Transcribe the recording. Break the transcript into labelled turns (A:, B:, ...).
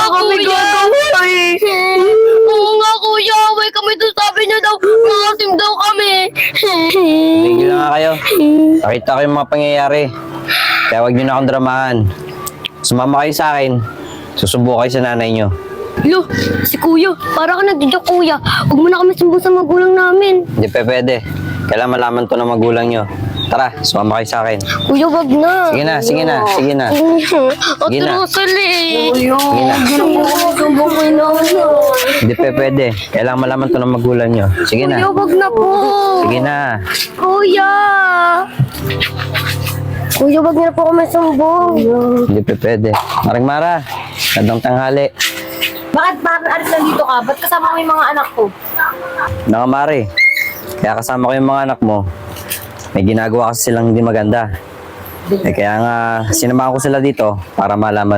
A: kami
B: kuya.
A: gagawin.
B: Oo nga, kuya. Away kami doon. Sabi niya daw, maasim daw kami.
C: Tigil na nga kayo. Nakita ko yung mga pangyayari. Kaya huwag nyo na akong dramahan. Sumama kayo sa akin. Susubo kayo sa nanay nyo.
B: Lo, si kuya. Para ka nagdidyak, kuya. Huwag mo na kami sumbong sa magulang namin.
C: Hindi pa pwede. Kailangan malaman to ng magulang nyo. Tara, sumama kayo sa akin.
B: Kuya, wag na.
C: Sige na, sige na, sige na. Sige na.
B: Atrusali.
A: Kuya,
C: Sige na.
A: sumbong ko na.
C: Hindi pa pwede. Kailangan malaman to ng magulang nyo. Sige na.
B: Kuya, wag na po.
C: Sige na.
B: Kuya. Kuya, wag na po kami sumbong.
C: Hindi pa pwede. Maring Mara, gandang tanghali.
A: Bakit alis nandito ka? Ba't kasama mo yung mga anak ko?
C: Nakamari. Kaya kasama ko yung mga anak mo. May ginagawa kasi silang hindi maganda. Kaya nga, sinamahan ko sila dito para malaman